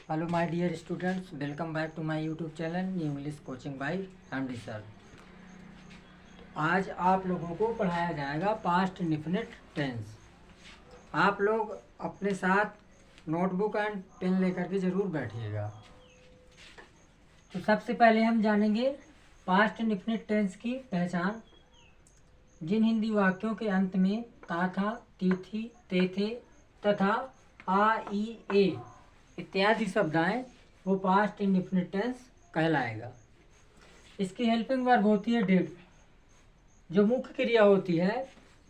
Hello my dear students, welcome back to my YouTube channel new English coaching by MD sir. आज आप लोगों को पढ़ाया जाएगा पास्ट इंडेफिनिट टेंस। आप लोग अपने साथ नोटबुक एंड पेन लेकर के ज़रूर बैठिएगा। तो सबसे पहले हम जानेंगे पास्ट इंडेफिनिट टेंस की पहचान। जिन हिंदी वाक्यों के अंत में ता था, ती थी, ते थे तथा आ, ई, ए इत्यादि शब्द आए वो पास्ट इंडेफिनिट टेंस कहलाएगा। इसकी हेल्पिंग वर्ब होती है डिड। जो मुख्य क्रिया होती है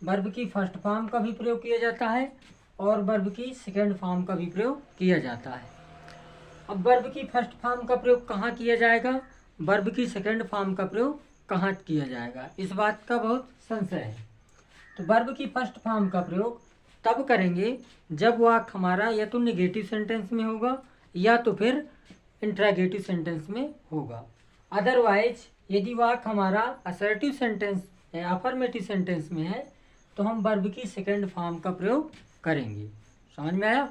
वर्ब की फर्स्ट फॉर्म का भी प्रयोग किया जाता है और वर्ब की सेकेंड फॉर्म का भी प्रयोग किया जाता है। अब वर्ब की फर्स्ट फॉर्म का प्रयोग कहाँ किया जाएगा, वर्ब की सेकेंड फॉर्म का प्रयोग कहाँ किया जाएगा, इस बात का बहुत संशय है। तो वर्ब की फर्स्ट फॉर्म का प्रयोग तब करेंगे जब वाक्य हमारा या तो निगेटिव सेंटेंस में होगा या तो फिर इंट्रागेटिव सेंटेंस में होगा। अदरवाइज यदि वाक्य हमारा असर्टिव सेंटेंस या अफर्मेटिव सेंटेंस में है तो हम वर्ब की सेकेंड फॉर्म का प्रयोग करेंगे। समझ में आया?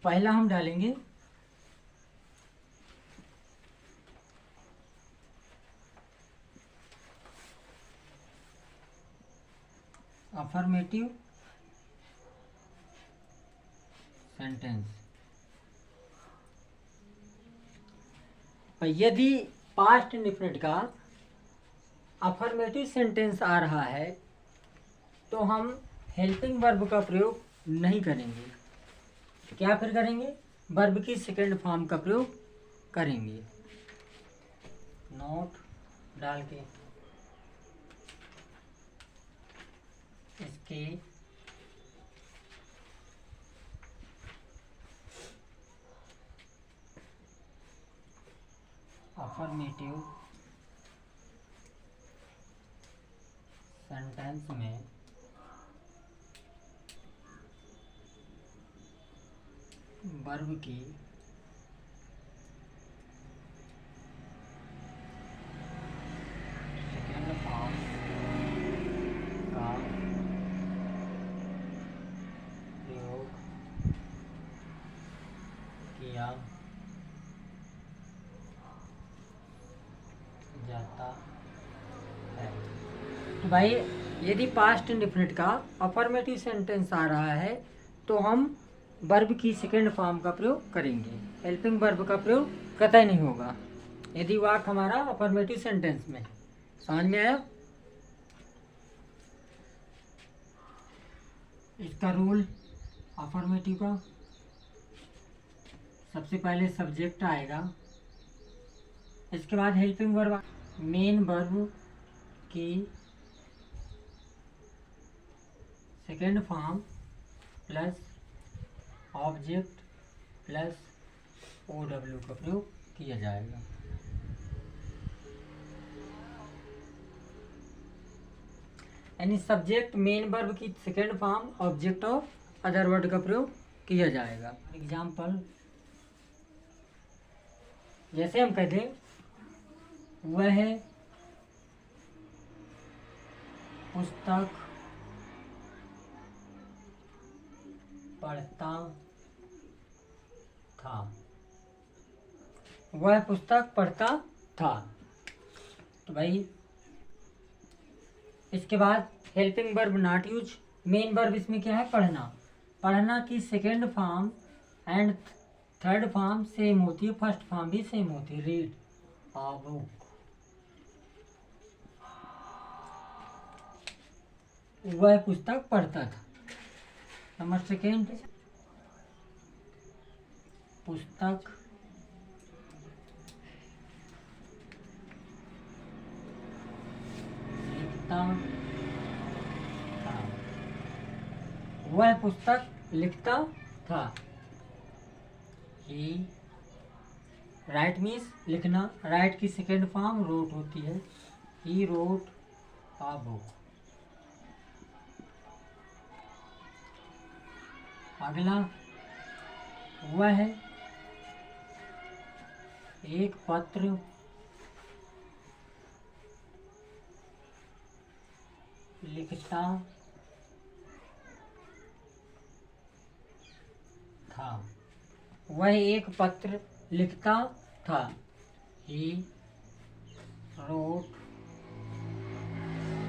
पहला हम डालेंगे अफर्मेटिव सेंटेंस। यदि पास्ट इंडेफिनिट का अफर्मेटिव सेंटेंस आ रहा है तो हम हेल्पिंग वर्ब का प्रयोग नहीं करेंगे। क्या फिर करेंगे? वर्ब की सेकेंड फॉर्म का प्रयोग करेंगे। नोट डाल के इसके अफर्मेटिव सेंटेंस में वर्ब की सेकेंड फॉर्म का प्रयोग किया जाता है। तो भाई यदि पास्ट इंडेफिनिट का अफर्मेटिव सेंटेंस आ रहा है तो हम वर्ब की सेकेंड फॉर्म का प्रयोग करेंगे, हेल्पिंग वर्ब का प्रयोग कतई नहीं होगा यदि वाक्य हमारा अफर्मेटिव सेंटेंस में। समझ में आया? इसका रूल अफर्मेटिव का सबसे पहले सब्जेक्ट आएगा, इसके बाद हेल्पिंग वर्ब, मेन वर्ब की second form plus object plus OW का प्रयोग किया जाएगा। यानी सब्जेक्ट मेन वर्ब की सेकेंड फॉर्म ऑब्जेक्ट और अदर वर्ड का प्रयोग किया जाएगा। एग्जाम्पल जैसे हम कहते हैं वह पुस्तक पढ़ता था, वह पुस्तक पढ़ता था। तो भाई इसके बाद helping verb not use, main verb इसमें क्या है? पढ़ना। पढ़ना की second form and third form same होती है, फर्स्ट फॉर्म भी सेम होती है, रीड आ बुक। वह पुस्तक पढ़ता था। नंबर सेकेंड, पुस्तक लिखता था, वह पुस्तक लिखता था। ही राइट मीन्स लिखना, राइट की सेकेंड फॉर्म रोट होती है, ही रोट आ बुक। अगला वह एक पत्र लिखता था। वह एक पत्र लिखता था। He wrote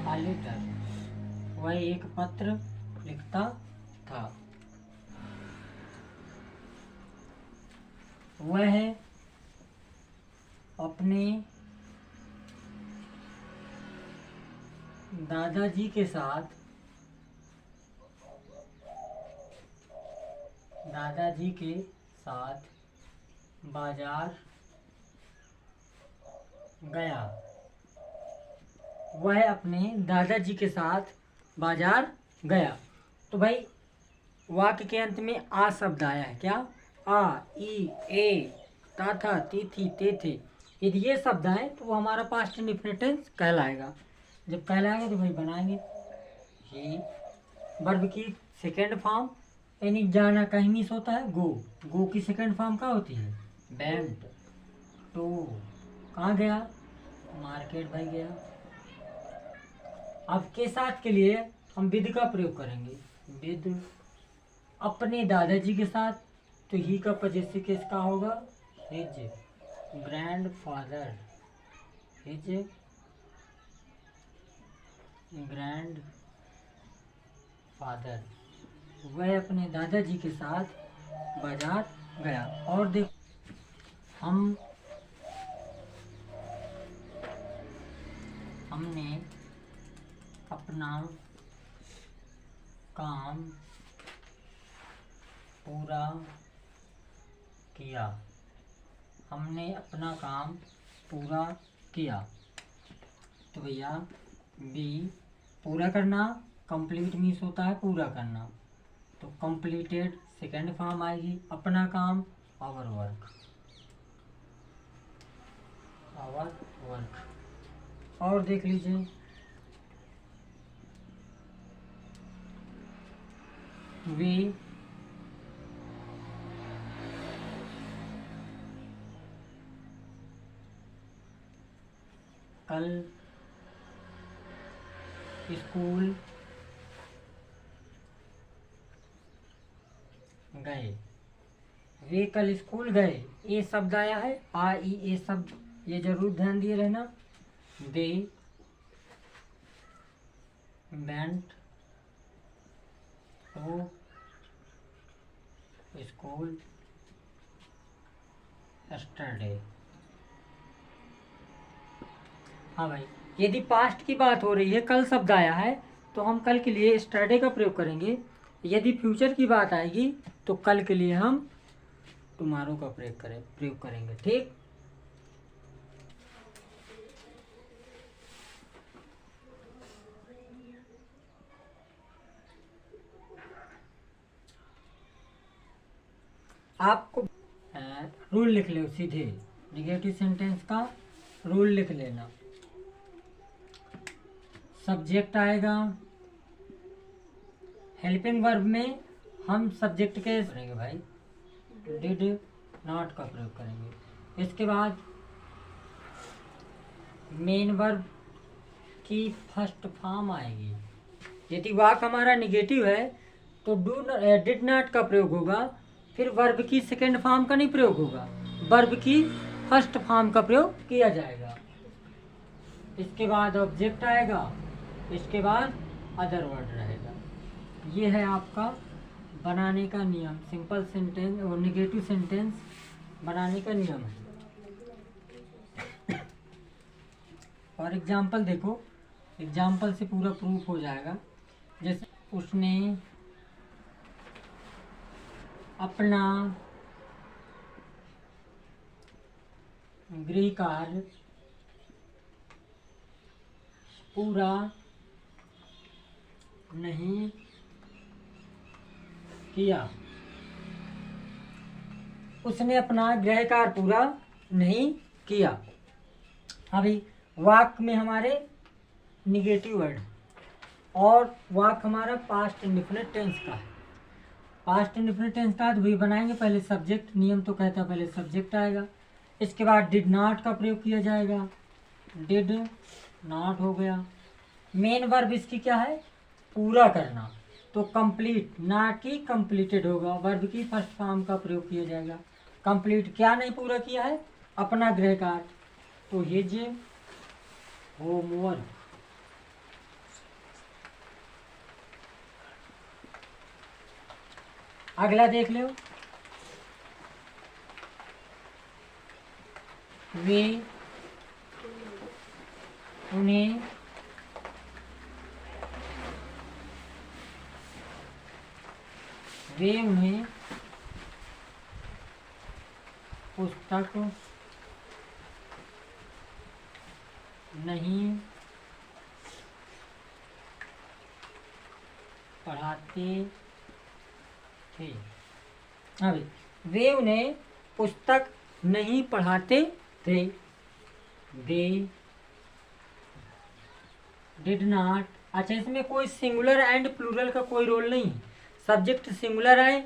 a letter. वह एक पत्र लिखता था। वह अपने दादाजी के साथ बाजार गया। वह अपने दादाजी के साथ बाजार गया। तो भाई वाक्य के अंत में आ शब्द आया है। क्या? आ, ई, ए, ता था, ती थी, ते थे। यदि ये शब्द आए तो वो हमारा पास्ट इंडेफिनिट टेंस कहलाएगा। जब कहलाएगा तो भाई बनाएंगे। ही वर्ब की सेकेंड फॉर्म, यानी जाना कहीं मिस होता है गो। गो की सेकेंड फॉर्म क्या होती है? वेंट। तो कहाँ गया? मार्केट भाई गया। अब के साथ के लिए हम विद का प्रयोग करेंगे। विद अपने दादाजी के साथ, तो ही का पजेसिव केस का होगा? His grand father. His grand father. वह अपने दादाजी के साथ बाजार गया। और देख हमने अपना काम पूरा किया। हमने अपना काम पूरा किया। तो भैया बी पूरा करना, कंप्लीट मीन्स होता है पूरा करना। तो कंप्लीटेड सेकेंड फॉर्म आएगी। अपना काम आवर वर्क। और देख लीजिए वे कल स्कूल गए। वे कल स्कूल गए। ये शब्द आया है आ ई ए शब्द, ये जरूर ध्यान दिए रहना। They went to school yesterday. हाँ भाई, यदि पास्ट की बात हो रही है, कल शब्द आया है, तो हम कल के लिए यस्टरडे का प्रयोग करेंगे। यदि फ्यूचर की बात आएगी तो कल के लिए हम टुमारो का प्रयोग करेंगे। ठीक। आपको रूल लिख लो सीधे। निगेटिव सेंटेंस का रूल लिख लेना। सब्जेक्ट आएगा। हेल्पिंग वर्ब में हम सब्जेक्ट के करेंगे भाई, डिड नॉट का प्रयोग करेंगे। इसके बाद मेन वर्ब की फर्स्ट फॉर्म आएगी। यदि वाक्य हमारा निगेटिव है तो डिड नॉट का प्रयोग होगा। फिर वर्ब की सेकेंड फॉर्म का नहीं प्रयोग होगा, वर्ब की फर्स्ट फॉर्म का प्रयोग किया जाएगा। इसके बाद ऑब्जेक्ट आएगा। इसके बाद अदर वर्ड रहेगा। ये है आपका बनाने का नियम। सिंपल सेंटेंस और निगेटिव सेंटेंस बनाने का नियम है। और एग्जाम्पल देखो, एग्जाम्पल से पूरा प्रूफ हो जाएगा। जैसे उसने अपना गृह कार्य पूरा नहीं किया। उसने अपना गृह कार्य पूरा नहीं किया। अभी वाक्य में हमारे निगेटिव वर्ड और वाक्य हमारा पास्ट इंडेफिनिट टेंस का है। पास्ट इंडेफिनिट टेंस का तो भी बनाएंगे। पहले सब्जेक्ट, नियम तो कहता है पहले सब्जेक्ट आएगा। इसके बाद डिड नॉट का प्रयोग किया जाएगा। डिड नॉट हो गया। मेन वर्ब इसकी क्या है? पूरा करना। तो कंप्लीट, ना कि कंप्लीटेड होगा। वर्ब की फर्स्ट फॉर्म का प्रयोग किया जाएगा। कंप्लीट क्या नहीं पूरा किया है, अपना गृह कार्य। तो हिज होमवर्क। अगला देख लो, वे उन्हें पुस्तक नहीं पढ़ाते थे। अभी वे उन्हें पुस्तक नहीं पढ़ाते थे। They did not. अच्छा, इसमें कोई सिंगुलर एंड प्लूरल का कोई रोल नहीं है। सब्जेक्ट सिंगुलर आए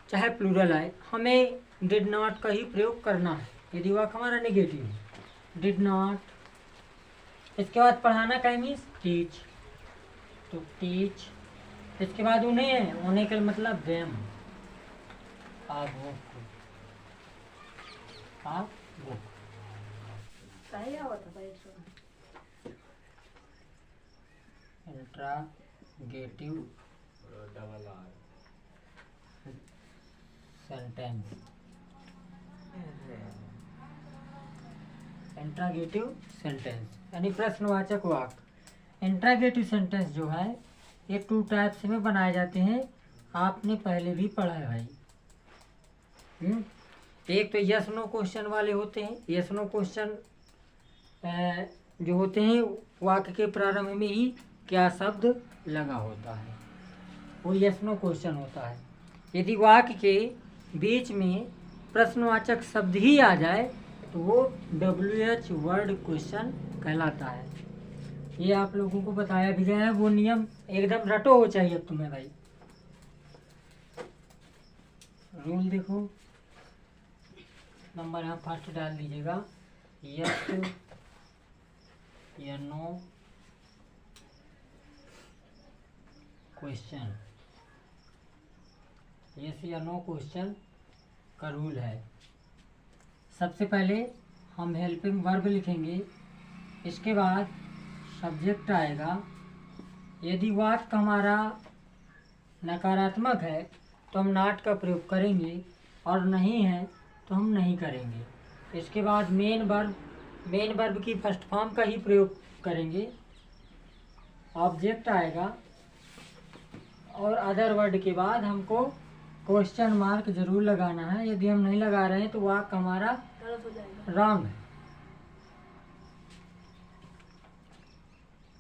चाहे प्लूरल आए, हमें डिड नॉट का ही प्रयोग करना है यदि वाक्य हमारा नेगेटिव है। Did not. इसके बाद पढ़ाना का मीन्स टीच, तो टीच। इसके बाद उन्हें का मतलब them. A book. Interrogative sentence. Interrogative sentence यानी प्रश्नवाचक वाक्य। इंट्रागेटिव सेंटेंस जो है ये 2 टाइप्स में बनाए जाते हैं, आपने पहले भी पढ़ा है भाई। एक तो यस नो क्वेश्चन वाले होते हैं। यस नो क्वेश्चन जो होते हैं वाक्य के प्रारंभ में ही क्या शब्द लगा होता है, वो यस नो क्वेश्चन होता है। यदि वाक्य के बीच में प्रश्नवाचक शब्द ही आ जाए तो वो WH वर्ड क्वेश्चन कहलाता है। ये आप लोगों को बताया भी गया है, वो नियम एकदम रटो हो चाहिए तुम्हें भाई। रूल देखो, नंबर यहाँ फर्स्ट डाल दीजिएगा, यस या नो क्वेश्चन। यस या नो क्वेश्चन का रूल है। सबसे पहले हम हेल्पिंग वर्ब लिखेंगे, इसके बाद सब्जेक्ट आएगा। यदि वाक्य हमारा नकारात्मक है तो हम नॉट का प्रयोग करेंगे, और नहीं है तो हम नहीं करेंगे। इसके बाद मेन वर्ब की फर्स्ट फॉर्म का ही प्रयोग करेंगे। ऑब्जेक्ट आएगा, और अदर वर्ड के बाद हमको क्वेश्चन मार्क जरूर लगाना है। यदि हम नहीं लगा रहे हैं तो वाक्य हमारा रॉन्ग है।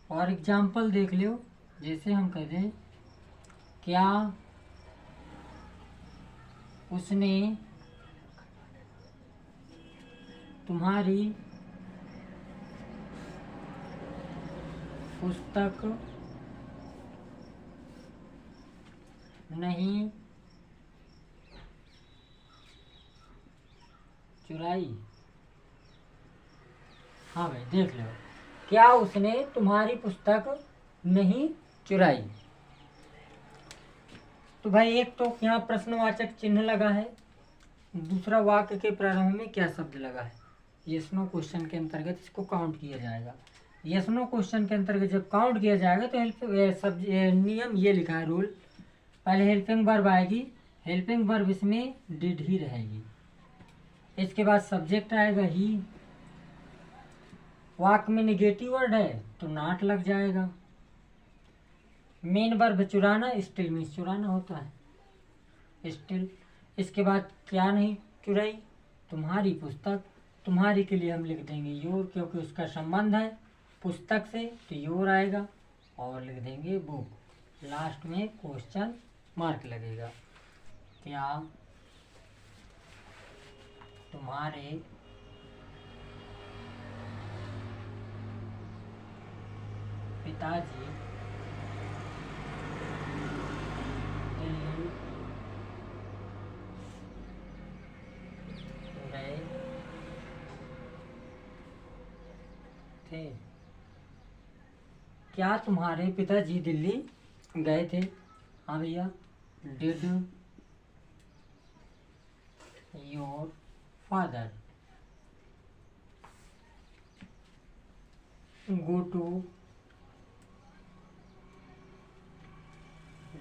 और एग्जाम्पल देख लो, जैसे हम कह दें क्या उसने तुम्हारी पुस्तक नहीं चुराई। हाँ भाई देख लो, क्या उसने तुम्हारी पुस्तक नहीं चुराई। तो भाई एक तो यहाँ प्रश्नवाचक चिन्ह लगा है, दूसरा वाक्य के प्रारंभ में क्या शब्द लगा है। यस नो क्वेश्चन के अंतर्गत इसको काउंट किया जाएगा। यस नो क्वेश्चन के अंतर्गत जब काउंट किया जाएगा तो नियम ये लिखा है रूल, पहले हेल्पिंग वर्ब आएगी, हेल्पिंग वर्ब इसमें डिड ही रहेगी। इसके बाद सब्जेक्ट आएगा ही, वाक्य में निगेटिव वर्ड है तो नॉट लग जाएगा। मेन वर्ब चुराना, स्टिल मीन्स चुराना होता है, स्टिल। इसके बाद क्या नहीं चुराई, तुम्हारी पुस्तक। तुम्हारी के लिए हम लिख देंगे योर, क्योंकि उसका संबंध है पुस्तक से, तो योर आएगा, और लिख देंगे बुक। लास्ट में क्वेश्चन मार्क लगेगा। क्या तुम्हारे पिताजी दिल्ली गए थे। क्या तुम्हारे पिताजी दिल्ली गए थे। हाँ भैया, did your father go to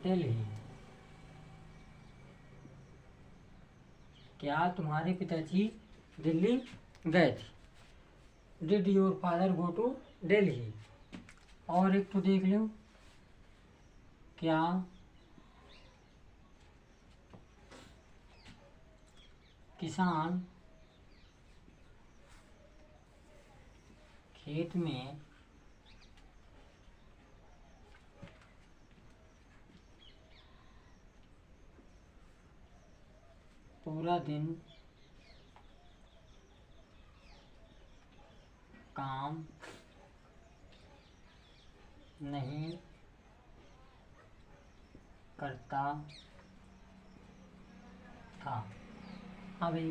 Delhi. क्या तुम्हारे पिताजी दिल्ली गए थे? Did your father go to Delhi. और एक तो देख लो, क्या किसान खेत में पूरा दिन काम नहीं करता था? हाँ भाई,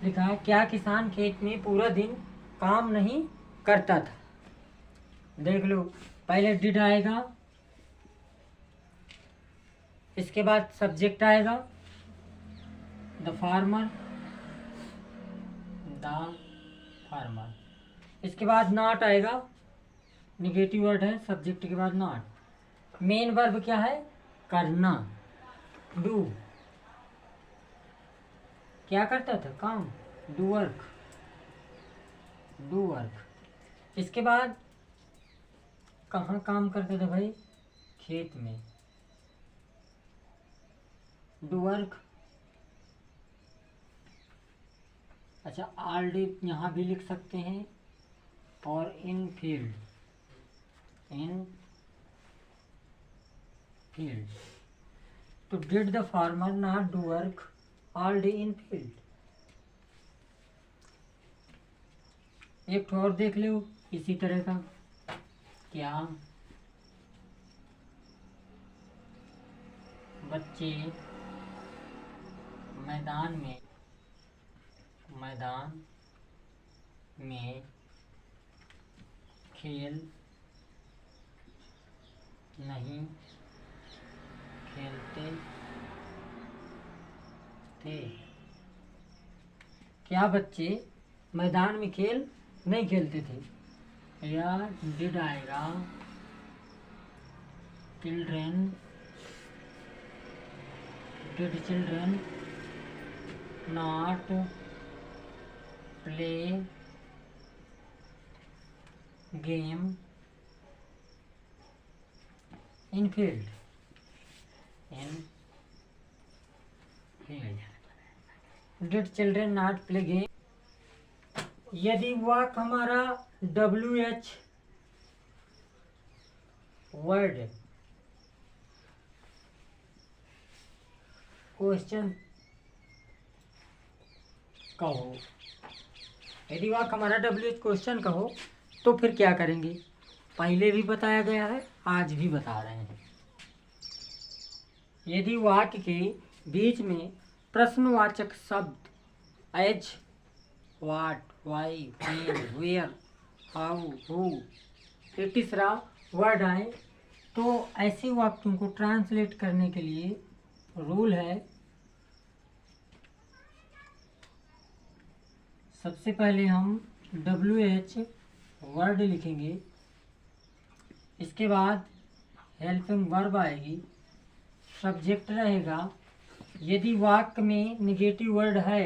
लिखा है क्या किसान खेत में पूरा दिन काम नहीं करता था। देख लो, पहले डिड आएगा, इसके बाद सब्जेक्ट आएगा द फार्मर, इसके बाद नॉट आएगा, निगेटिव वर्ड है, सब्जेक्ट के बाद नॉट। मेन वर्ब क्या है? करना, डू। क्या करता था? काम, डू वर्क, डू वर्क। इसके बाद कहाँ काम करता था भाई? खेत में, डू वर्क। अच्छा, ऑलरेडी यहाँ भी लिख सकते हैं, और इन फील्ड, इन फील्ड। तो did the farmer not do work all day in field. एक और देख लो इसी तरह का, क्या बच्चे मैदान में खेल नहीं खेलते थे? क्या बच्चे मैदान में खेल नहीं खेलते थे? या डिड आएगा, children, did children not play game in field, in field. Did children not play game. यदि वाक्य हमारा WH वर्ड क्वेश्चन का हो, यदि वाक्य हमारा WH क्वेश्चन का हो, तो फिर क्या करेंगे? पहले भी बताया गया है, आज भी बता रहे हैं। यदि वाक्य के बीच में प्रश्नवाचक शब्द as, what, why, when, where, how, who, ये तीसरा वर्ड आए, तो ऐसे वाक्यों को ट्रांसलेट करने के लिए रूल है, सबसे पहले हम WH वर्ड लिखेंगे, इसके बाद हेल्पिंग वर्ब आएगी, सब्जेक्ट रहेगा। यदि वाक्य में निगेटिव वर्ड है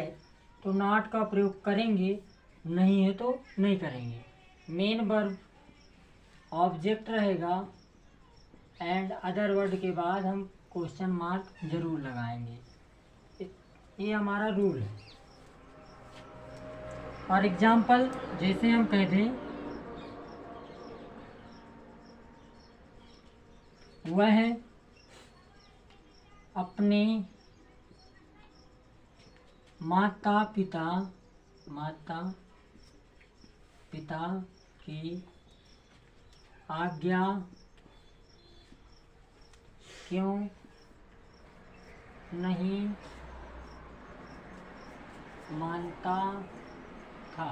तो नॉट का प्रयोग करेंगे, नहीं है तो नहीं करेंगे। मेन वर्ब ऑब्जेक्ट रहेगा, एंड अदर वर्ड के बाद हम क्वेश्चन मार्क जरूर लगाएंगे। ये हमारा रूल है। और एग्जाम्पल जैसे हम कह दें, वह अपने माता पिता की आज्ञा क्यों नहीं मानता था?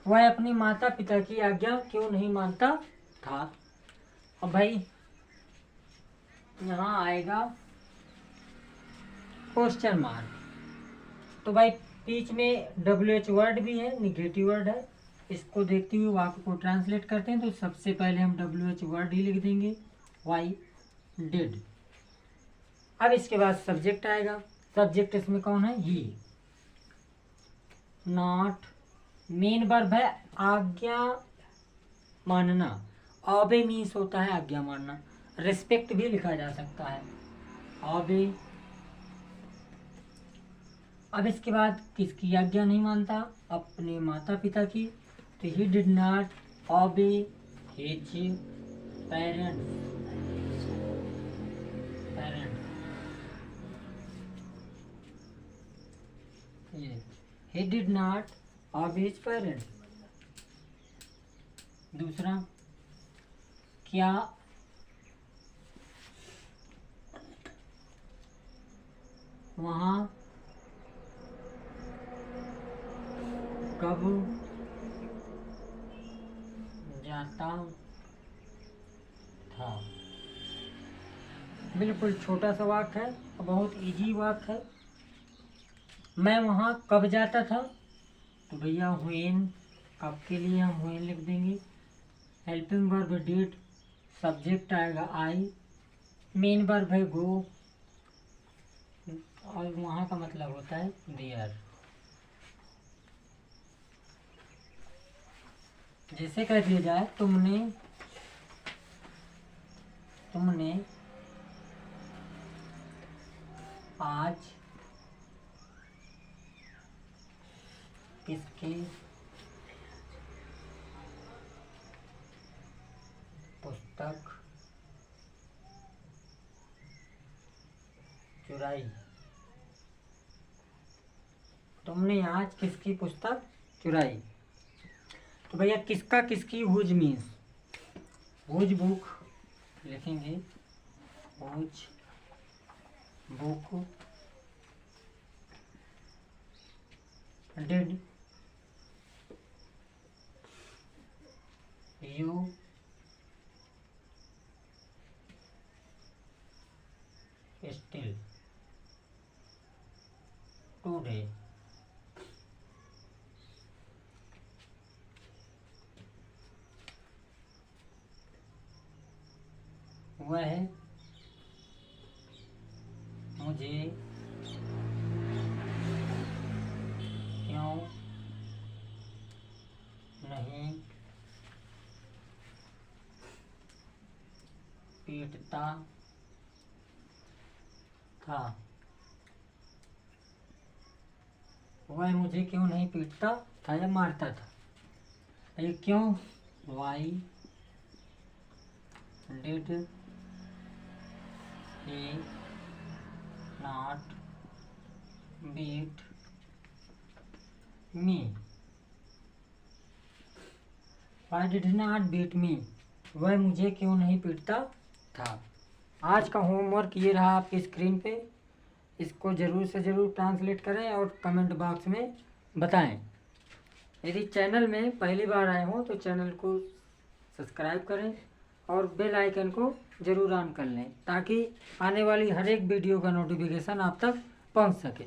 वह अपने माता पिता की आज्ञा क्यों नहीं मानता था? अब भाई यहाँ आएगा क्वेश्चन मार्क। तो भाई बीच में WH वर्ड भी है, निगेटिव वर्ड है। इसको देखते हुए वाक्य को ट्रांसलेट करते हैं। तो सबसे पहले हम WH वर्ड ही लिख देंगे, वाई डिड। अब इसके बाद सब्जेक्ट आएगा। सब्जेक्ट इसमें कौन है? ही। नॉट मेन वर्ब है आज्ञा मानना। ऑबे मीन्स होता है आज्ञा मानना। रिस्पेक्ट भी लिखा जा सकता है, ऑबे। अब इसके बाद किसकी आज्ञा नहीं मानता? अपने माता पिता की। तो he did not obey his parents. He did not obey his parents. दूसरा, क्या वहाँ कब जाता था? बिल्कुल छोटा सा वाक्य है, बहुत इजी वाक्य है। मैं वहाँ कब जाता था? तो भैया व्हेन, कब के लिए हम व्हेन लिख देंगे। हेल्पिंग वर्ब डिड, सब्जेक्ट आएगा आई, मेन वर्ब है गो, और वहाँ का मतलब होता है देयर। जैसे कह दिया जाए तुमने आज किसकी पुस्तक चुराई? तुमने आज किसकी पुस्तक चुराई? तो भैया किसका किसकी, हुज मीन्स हुज बुक लिखेंगे, whose book did you steal today? वह मुझे क्यों नहीं पीटता था? वह मुझे क्यों नहीं पीटता था या मारता था? ये क्यों? Why did he not beat me? Why did he not beat me, वह मुझे क्यों नहीं पीटता था। आज का होमवर्क ये रहा आपकी स्क्रीन पे। इसको ज़रूर से ज़रूर ट्रांसलेट करें और कमेंट बॉक्स में बताएं। यदि चैनल में पहली बार आए हों तो चैनल को सब्सक्राइब करें और बेल आइकन को ज़रूर ऑन कर लें, ताकि आने वाली हर एक वीडियो का नोटिफिकेशन आप तक पहुंच सके।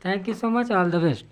Thank you so much, all the best.